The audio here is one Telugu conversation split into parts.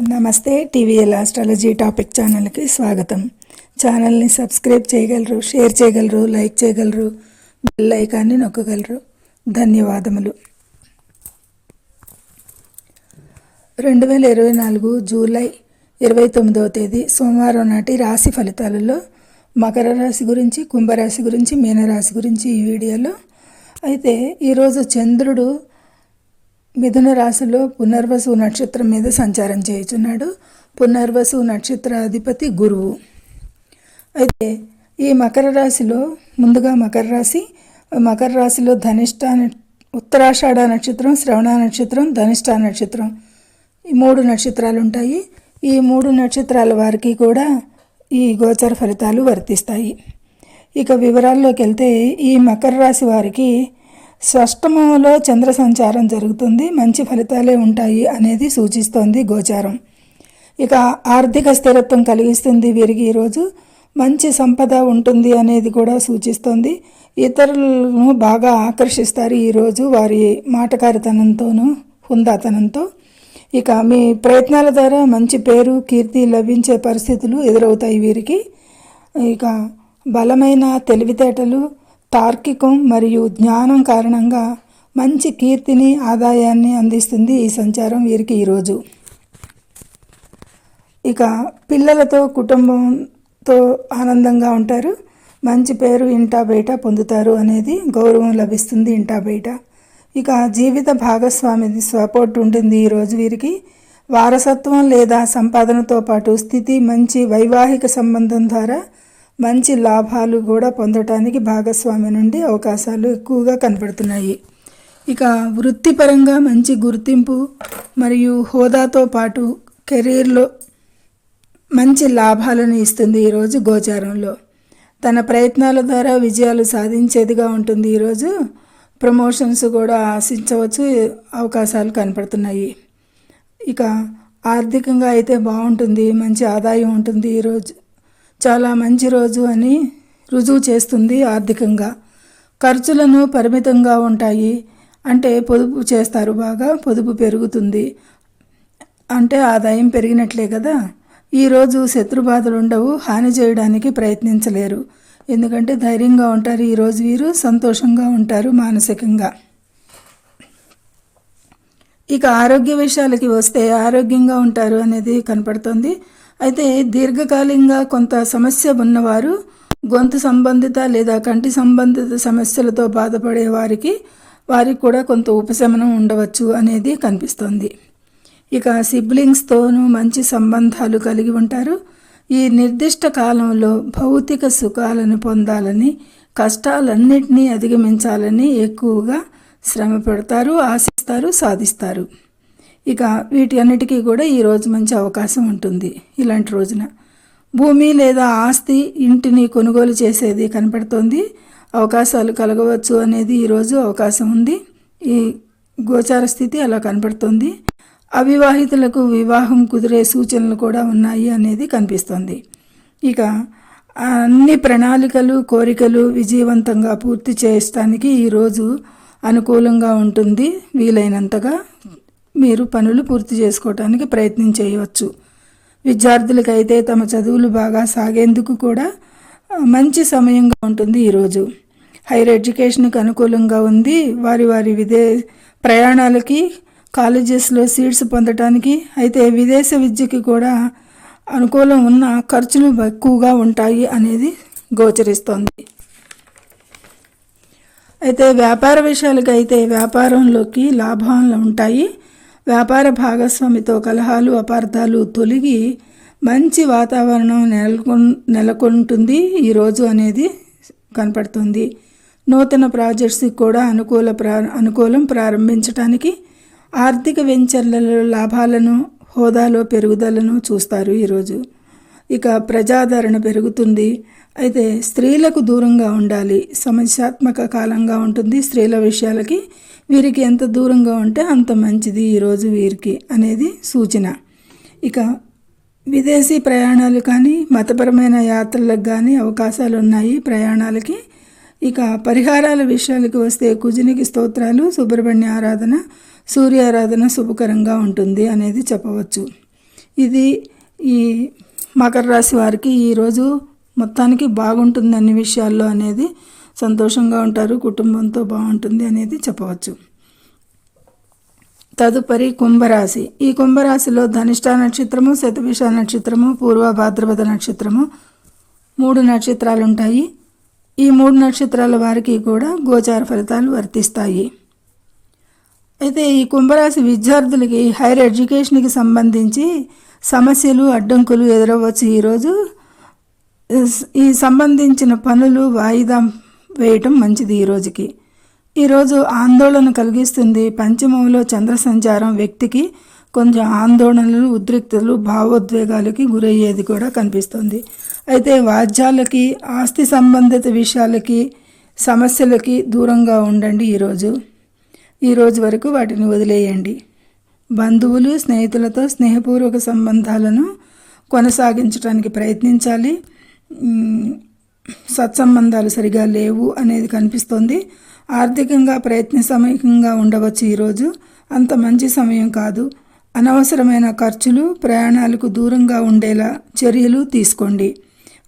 నమస్తే. టీవీఎల్ ఆస్ట్రాలజీ టాపిక్ ఛానల్కి స్వాగతం. ఛానల్ని సబ్స్క్రైబ్ చేయగలరు, షేర్ చేయగలరు, లైక్ చేయగలరు, బెల్ ఐకాన్ని నొక్కగలరు. ధన్యవాదములు. 2024 జూలై 29వ తేదీ సోమవారం నాటి రాశి ఫలితాలలో మకర రాశి గురించి, కుంభరాశి గురించి, మీనరాశి గురించి ఈ వీడియోలో. అయితే ఈరోజు చంద్రుడు మిథున రాశిలో పునర్వసు నక్షత్రం మీద సంచారం చేయుచున్నాడు. పునర్వసు నక్షత్ర అధిపతి గురువు. అయితే ఈ మకర రాశిలో ముందుగా మకర రాశిలో ధనిష్ట, ఉత్తరాషాఢ నక్షత్రం, శ్రవణ నక్షత్రం, ధనిష్ట నక్షత్రం, ఈ 3 నక్షత్రాలు ఉంటాయి. ఈ 3 నక్షత్రాల వారికి కూడా ఈ గోచర ఫలితాలు వర్తిస్తాయి. ఇక వివరాల్లోకి వెళ్తే ఈ మకర రాశి వారికి షష్టమంలో చంద్ర సంచారం జరుగుతుంది. మంచి ఫలితాలే ఉంటాయి అనేది సూచిస్తోంది గోచారం. ఇక ఆర్థిక స్థిరత్వం కలిగిస్తుంది వీరికి. ఈరోజు మంచి సంపద ఉంటుంది అనేది కూడా సూచిస్తోంది. ఇతరులను బాగా ఆకర్షిస్తారు ఈరోజు వారి మాటకారితనంతోనూ, హుందాతనంతో. ఇక మీ ప్రయత్నాల ద్వారా మంచి పేరు, కీర్తి లభించే పరిస్థితులు ఎదురవుతాయి వీరికి. ఇక బలమైన తెలివితేటలు, తార్కికం మరియు జ్ఞానం కారణంగా మంచి కీర్తిని, ఆదాయాన్ని అందిస్తుంది ఈ సంచారం వీరికి ఈరోజు. ఇక పిల్లలతో, కుటుంబంతో ఆనందంగా ఉంటారు. మంచి పేరు ఇంటా బయట పొందుతారు అనేది గౌరవం లభిస్తుంది ఇంటా బయట. ఇక జీవిత భాగస్వామి సపోర్ట్ ఉంటుంది ఈరోజు వీరికి. వారసత్వం లేదా సంపాదనతో పాటు స్థితి, మంచి వైవాహిక సంబంధం ద్వారా మంచి లాభాలు కూడా పొందటానికి భాగస్వామి నుండి అవకాశాలు ఎక్కువగా కనపడుతున్నాయి. ఇక వృత్తిపరంగా మంచి గుర్తింపు మరియు హోదాతో పాటు కెరీర్లో మంచి లాభాలను ఇస్తుంది ఈరోజు గోచారంలో. తన ప్రయత్నాల ద్వారా విజయాలు సాధించేదిగా ఉంటుంది ఈరోజు. ప్రమోషన్స్ కూడా ఆశించవచ్చు, అవకాశాలు కనపడుతున్నాయి. ఇక ఆర్థికంగా అయితే బాగుంటుంది, మంచి ఆదాయం ఉంటుంది ఈరోజు. చాలా మంచి రోజు అని రుజువు చేస్తుంది ఆర్థికంగా. ఖర్చులను పరిమితంగా ఉంటాయి, అంటే పొదుపు చేస్తారు, బాగా పొదుపు పెరుగుతుంది, అంటే ఆదాయం పెరిగినట్లే కదా. ఈరోజు శత్రుబాధలు ఉండవు, హాని చేయడానికి ప్రయత్నించలేరు, ఎందుకంటే ధైర్యంగా ఉంటారు ఈరోజు వీరు. సంతోషంగా ఉంటారు మానసికంగా. ఇక ఆరోగ్య విషయాలకి వస్తే ఆరోగ్యంగా ఉంటారు అనేది కనపడుతుంది. అయితే దీర్ఘకాలికంగా కొంత సమస్య ఉన్నవారు, గొంతు సంబంధిత లేదా కంటి సంబంధిత సమస్యలతో బాధపడే వారికి కూడా కొంత ఉపశమనం ఉండవచ్చు అనేది కనిపిస్తోంది. ఇక సిబ్లింగ్స్తోనూ మంచి సంబంధాలు కలిగి ఉంటారు. ఈ నిర్దిష్ట కాలంలో భౌతిక సుఖాలను పొందాలని, కష్టాలన్నింటినీ అధిగమించాలని ఎక్కువగా శ్రమ పెడతారు, ఆశిస్తారు, సాధిస్తారు. ఇక వీటి అన్నిటికీ కూడా ఈరోజు మంచి అవకాశం ఉంటుంది. ఇలాంటి రోజున భూమి లేదా ఆస్తి, ఇంటిని కొనుగోలు చేసేది కనపడుతోంది. అవకాశాలు కలగవచ్చు అనేది ఈరోజు అవకాశం ఉంది. ఈ గోచార స్థితి అలా కనపడుతుంది. అవివాహితులకు వివాహం కుదిరే సూచనలు కూడా ఉన్నాయి అనేది కనిపిస్తోంది. ఇక అన్ని ప్రణాళికలు, కోరికలు విజయవంతంగా పూర్తి చేయడానికి ఈరోజు అనుకూలంగా ఉంటుంది. వీలైనంతగా మీరు పనులు పూర్తి చేసుకోవడానికి ప్రయత్నం చేయవచ్చు. విద్యార్థులకైతే తమ చదువులు బాగా సాగేందుకు కూడా మంచి సమయంగా ఉంటుంది ఈరోజు. హైయర్ ఎడ్యుకేషన్కి అనుకూలంగా ఉంది. వారి ప్రయాణాలకి, కాలేజెస్లో సీట్స్ పొందటానికి, అయితే విదేశ విద్యకి కూడా అనుకూలం ఉన్న ఖర్చులు ఎక్కువగా ఉంటాయి అనేది గోచరిస్తోంది. అయితే వ్యాపార విషయాలకైతే వ్యాపారంలోకి లాభాలు ఉంటాయి. వ్యాపార భాగస్వామితో కలహాలు, అపార్థాలు తొలగి మంచి వాతావరణం నెలకొంటుంది ఈరోజు అనేది కనపడుతుంది. నూతన ప్రాజెక్ట్స్కి కూడా అనుకూలం ప్రారంభించడానికి, ఆర్థిక వెంచర్లలో లాభాలను, హోదాలో పెరుగుదలను చూస్తారు ఈరోజు. ఇక ప్రజాదరణ పెరుగుతుంది. అయితే స్త్రీలకు దూరంగా ఉండాలి. సమస్యాత్మక కాలంగా ఉంటుంది స్త్రీల విషయాలకి. వీరికి ఎంత దూరంగా ఉంటే అంత మంచిది ఈరోజు వీరికి అనేది సూచన. ఇక విదేశీ ప్రయాణాలు కానీ, మతపరమైన యాత్రలకు కానీ అవకాశాలు ఉన్నాయి ప్రయాణాలకి. ఇక పరిహారాల విషయాలకు వస్తే కుజునికి స్తోత్రాలు, సుబ్రహ్మణ్య ఆరాధన, సూర్యారాధన శుభకరంగా ఉంటుంది అనేది చెప్పవచ్చు. ఇది ఈ మకర రాశి వారికి ఈరోజు మొత్తానికి బాగుంటుంది అన్ని విషయాల్లో అనేది, సంతోషంగా ఉంటారు, కుటుంబంతో బాగుంటుంది అనేది చెప్పవచ్చు. తదుపరి కుంభరాశి. ఈ కుంభరాశిలో ధనిష్ట నక్షత్రము, శతభిష నక్షత్రము, పూర్వ భాద్రపద నక్షత్రము 3 నక్షత్రాలు ఉంటాయి. ఈ 3 నక్షత్రాల వారికి కూడా గోచార ఫలితాలు వర్తిస్తాయి. అయితే ఈ కుంభరాశి విద్యార్థులకి హైయర్ ఎడ్యుకేషన్కి సంబంధించి సమస్యలు, అడ్డంకులు ఎదురవ్వచ్చు. ఈరోజు ఈ సంబంధించిన పనులు వాయిదా వేయటం మంచిది. ఈరోజు ఆందోళన కలిగిస్తుంది. పంచమంలో చంద్ర సంచారం వ్యక్తికి కొంచెం ఆందోళనలు, ఉద్రిక్తలు, భావోద్వేగాలకి గురయ్యేది కూడా కనిపిస్తుంది. అయితే వాద్యాలకి, ఆస్తి సంబంధిత విషయాలకి, సమస్యలకి దూరంగా ఉండండి. ఈరోజు వరకు వాటిని వదిలేయండి. బంధువులు, స్నేహితులతో స్నేహపూర్వక సంబంధాలను కొనసాగించడానికి ప్రయత్నించాలి. సత్సంబంధాలు సరిగా లేవు అనేది కనిపిస్తుంది. ఆర్థికంగా ప్రయత్నసమయంగా ఉండవచ్చు. ఈరోజు అంత మంచి సమయం కాదు. అనవసరమైన ఖర్చులు, ప్రయాణాలకు దూరంగా ఉండేలా చర్యలు తీసుకోండి.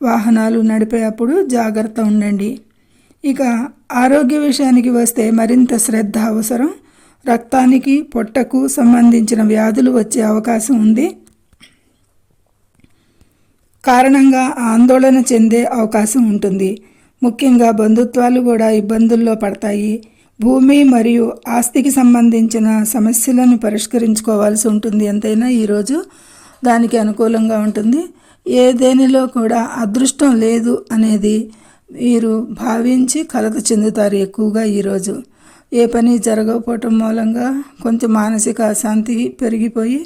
వాహనాలు నడిపేటప్పుడు జాగ్రత్త ఉండండి. ఇక ఆరోగ్య విషయానికి వస్తే మరింత శ్రద్ధ అవసరం. రక్తానికి, పొట్టకు సంబంధించిన వ్యాధులు వచ్చే అవకాశం ఉంది. కారణంగా ఆందోళన చెందే అవకాశం ఉంటుంది. ముఖ్యంగా బంధుత్వాలు కూడా ఇబ్బందుల్లో పడతాయి. భూమి మరియు ఆస్తికి సంబంధించిన సమస్యలను పరిష్కరించుకోవాల్సి ఉంటుంది. ఎంతైనా ఈరోజు దానికి అనుకూలంగా ఉంటుంది. దేనిలో కూడా అదృష్టం లేదు అనేది వీరు భావించి కలత చెందుతారు ఎక్కువగా. ఈరోజు ఏ పని జరగకపోవటం మూలంగా కొంచెం మానసిక అశాంతి పెరిగిపోయి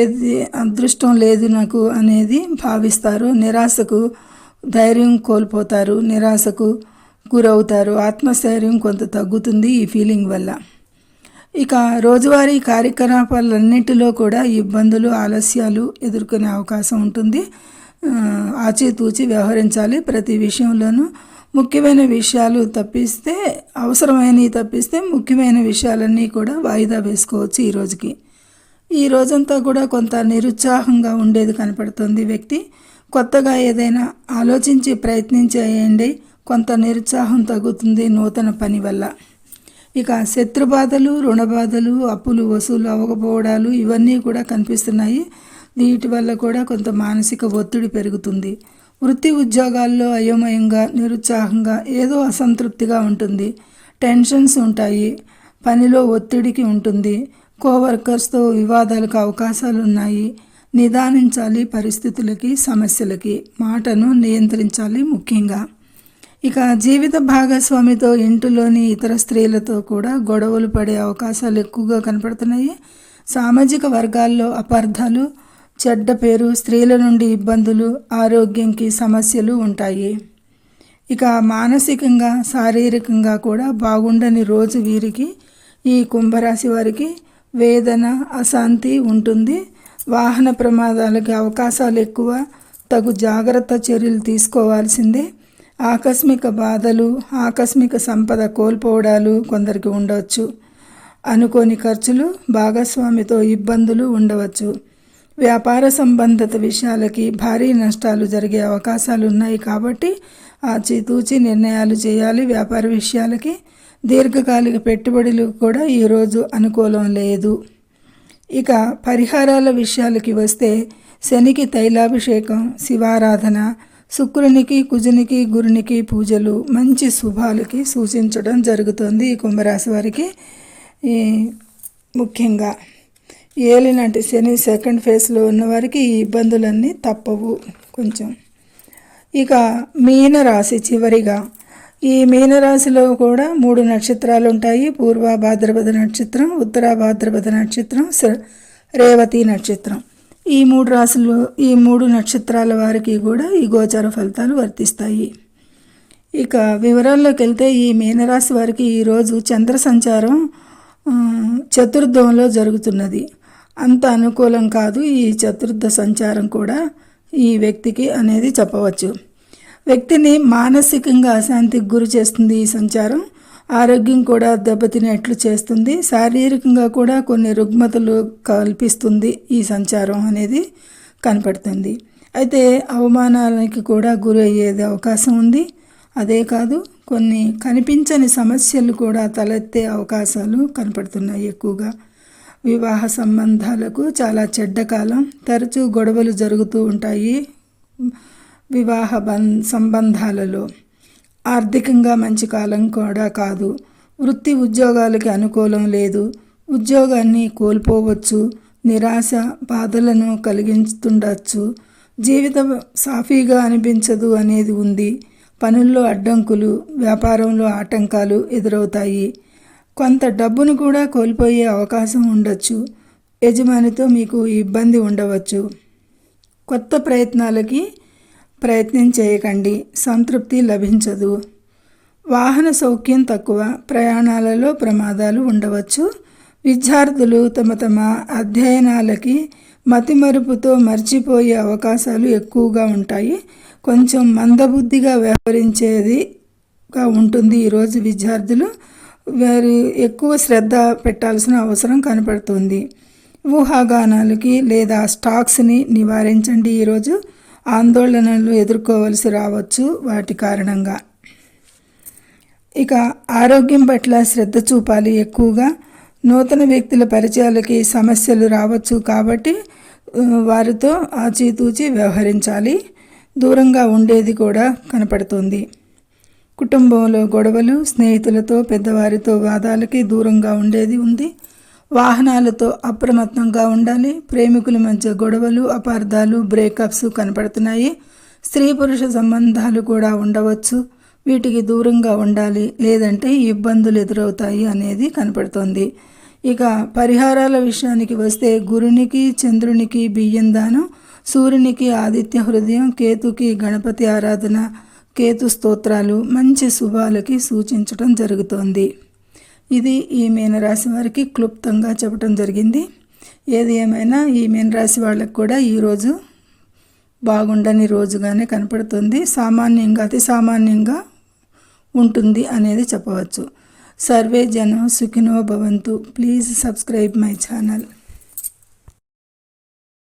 ఏది అదృష్టం లేదు నాకు అనేది భావిస్తారు. నిరాశకు ధైర్యం కోల్పోతారు, నిరాశకు గురవుతారు. ఆత్మస్థైర్యం కొంత తగ్గుతుంది ఈ ఫీలింగ్ వల్ల. ఇక రోజువారీ కార్యకలాపాలన్నింటిలో కూడా ఇబ్బందులు, ఆలస్యాలు ఎదుర్కొనే అవకాశం ఉంటుంది. ఆచితూచి వ్యవహరించాలి. ప్రతి విషయంలోనూ ముఖ్యమైన విషయాలు తప్పిస్తే, అవసరమైనవి తప్పిస్తే ముఖ్యమైన విషయాలన్నీ కూడా వాయిదా వేసుకోవచ్చు. ఈ రోజంతా కూడా కొంత నిరుత్సాహంగా ఉండేది కనపడుతుంది. వ్యక్తి కొత్తగా ఏదైనా ఆలోచించి ప్రయత్నించేయండి. కొంత నిరుత్సాహం తగ్గుతుంది నూతన పని వల్ల. ఇక శత్రుబాధలు, రుణబాధలు, అప్పులు వసూలు అవ్వకపోవడాలు ఇవన్నీ కూడా కనిపిస్తున్నాయి. వీటి వల్ల కూడా కొంత మానసిక ఒత్తిడి పెరుగుతుంది. వృత్తి ఉద్యోగాల్లో అయోమయంగా, నిరుత్సాహంగా, ఏదో అసంతృప్తిగా ఉంటుంది. టెన్షన్స్ ఉంటాయి. పనిలో ఒత్తిడికి ఉంటుంది. కోవర్కర్స్తో వివాదాలకు అవకాశాలు ఉన్నాయి. నిదానించాలి. పరిస్థితులకి, సమస్యలకి మాటను నియంత్రించాలి ముఖ్యంగా. ఇక జీవిత భాగస్వామితో, ఇంటిలోని ఇతర స్త్రీలతో కూడా గొడవలు పడే అవకాశాలు ఎక్కువగా కనపడుతున్నాయి. సామాజిక వర్గాల్లో అపార్థాలు, చెడ్డ పేరు, స్త్రీల నుండి ఇబ్బందులు, ఆరోగ్యంకి సమస్యలు ఉంటాయి. ఇక మానసికంగా, శారీరకంగా కూడా బాగుండని రోజు వీరికి, ఈ కుంభరాశి వారికి వేదన, అశాంతి ఉంటుంది. వాహన ప్రమాదాలకి అవకాశాలు ఎక్కువ. తగు జాగ్రత్త చర్యలు తీసుకోవాల్సిందే. ఆకస్మిక బాధలు, ఆకస్మిక సంపద కోల్పోవడాలు కొందరికి ఉండవచ్చు. అనుకోని ఖర్చులు, భాగస్వామితో ఇబ్బందులు ఉండవచ్చు. వ్యాపార సంబంధిత విషయాలకి భారీ నష్టాలు జరిగే అవకాశాలు ఉన్నాయి. కాబట్టి ఆచితూచి నిర్ణయాలు చేయాలి. వ్యాపార విషయాలకి, దీర్ఘకాలిక పెట్టుబడులు కూడా ఈరోజు అనుకూలం లేదు. ఇక పరిహారాల విషయాలకి వస్తే శనికి తైలాభిషేకం, శివారాధన, శుక్రునికి, కుజునికి, గురునికి పూజలు మంచి శుభాలకి సూచించడం జరుగుతుంది. ఈ కుంభరాశి వారికి ముఖ్యంగా ఏలినాటి శని సెకండ్ ఫేజ్లో ఉన్నవారికి ఈ ఇబ్బందులన్నీ తప్పవు కొంచెం. ఇక మీనరాశి చివరిగా. ఈ మీనరాశిలో కూడా 3 నక్షత్రాలు ఉంటాయి. పూర్వ భాద్రపద నక్షత్రం, ఉత్తర భాద్రపద నక్షత్రం, రేవతి నక్షత్రం. ఈ 3 నక్షత్రాల వారికి కూడా ఈ గోచార ఫలితాలు వర్తిస్తాయి. ఇక వివరాల్లోకి వెళ్తే ఈ మీనరాశి వారికి ఈరోజు చంద్ర సంచారం చతుర్థంలో జరుగుతున్నది. అంత అనుకూలం కాదు ఈ చతుర్థ సంచారం కూడా ఈ వ్యక్తికి అనేది చెప్పవచ్చు. వ్యక్తిని మానసికంగా అశాంతికి గురి చేస్తుంది ఈ సంచారం. ఆరోగ్యం కూడా దెబ్బతినేట్లు చేస్తుంది. శారీరకంగా కూడా కొన్ని రుగ్మతలు కల్పిస్తుంది ఈ సంచారం అనేది కనపడుతుంది. అయితే అవమానాలకి కూడా గురి అయ్యేది అవకాశం ఉంది. అదే కాదు, కొన్ని కనిపించని సమస్యలు కూడా తలెత్తే అవకాశాలు కనపడుతున్నాయి ఎక్కువగా. వివాహ సంబంధాలకు చాలా చెడ్డ కాలం. తరచూ గొడవలు జరుగుతూ ఉంటాయి వివాహ సంబంధాలలో. ఆర్థికంగా మంచి కాలం కూడా కాదు. వృత్తి ఉద్యోగాలకి అనుకూలం లేదు. ఉద్యోగాన్ని కోల్పోవచ్చు. నిరాశ బాధలను కలిగిస్తుండవచ్చు. జీవితం సాఫీగా అనిపించదు అనేది ఉంది. పనుల్లో అడ్డంకులు, వ్యాపారంలో ఆటంకాలు ఎదురవుతాయి. కొంత డబ్బును కూడా కోల్పోయే అవకాశం ఉండొచ్చు. యజమానితో మీకు ఇబ్బంది ఉండవచ్చు. కొత్త ప్రయత్నాలకి ప్రయత్నం చేయకండి, సంతృప్తి లభించదు. వాహన సౌఖ్యం తక్కువ. ప్రయాణాలలో ప్రమాదాలు ఉండవచ్చు. విద్యార్థులు తమ అధ్యయనాలకి మతిమరుపుతో మర్చిపోయే అవకాశాలు ఎక్కువగా ఉంటాయి. కొంచెం మందబుద్ధిగా వ్యవహరించేదిగా ఉంటుంది ఈరోజు విద్యార్థులు. వారు ఎక్కువ శ్రద్ధ పెట్టాల్సిన అవసరం కనపడుతుంది. ఊహాగానాలకి లేదా స్టాక్స్ని నివారించండి. ఈరోజు ఆందోళనలు ఎదుర్కోవలసి రావచ్చు వాటి కారణంగా. ఇక ఆరోగ్యం పట్ల శ్రద్ధ చూపాలి ఎక్కువగా. నూతన వ్యక్తుల పరిచయాలకి సమస్యలు రావచ్చు కాబట్టి వారితో ఆచితూచి వ్యవహరించాలి. దూరంగా ఉండేది కూడా కనపడుతుంది. కుటుంబంలో గొడవలు, స్నేహితులతో పెద్దవారితో వాదాలకి దూరంగా ఉండేది ఉంది. వాహనాలతో అప్రమత్తంగా ఉండాలి. ప్రేమికుల మధ్య గొడవలు, అపార్థాలు, బ్రేకప్స్ కనపడుతున్నాయి. స్త్రీ పురుష సంబంధాలు కూడా ఉండవచ్చు. వీటికి దూరంగా ఉండాలి, లేదంటే ఇబ్బందులు ఎదురవుతాయి అనేది కనపడుతోంది. ఇక పరిహారాల విషయానికి వస్తే గురునికి చంద్రునికి బియ్యం దానం, సూర్యునికి ఆదిత్య హృదయం, కేతుకి గణపతి ఆరాధన, కేతు స్తోత్రాలు మంచి శుభాలకి సూచించడం జరుగుతోంది. ఇది ఈ మీనరాశి వారికి క్లుప్తంగా చెప్పడం జరిగింది. ఏది ఏమైనా ఈ మీనరాశి వాళ్ళకి కూడా ఈరోజు బాగుండని రోజుగానే కనపడుతుంది. సామాన్యంగా అతి సామాన్యంగా ఉంటుంది అనేది చెప్పవచ్చు. సర్వే జనం సుఖినో భవంతు. Please subscribe my channel.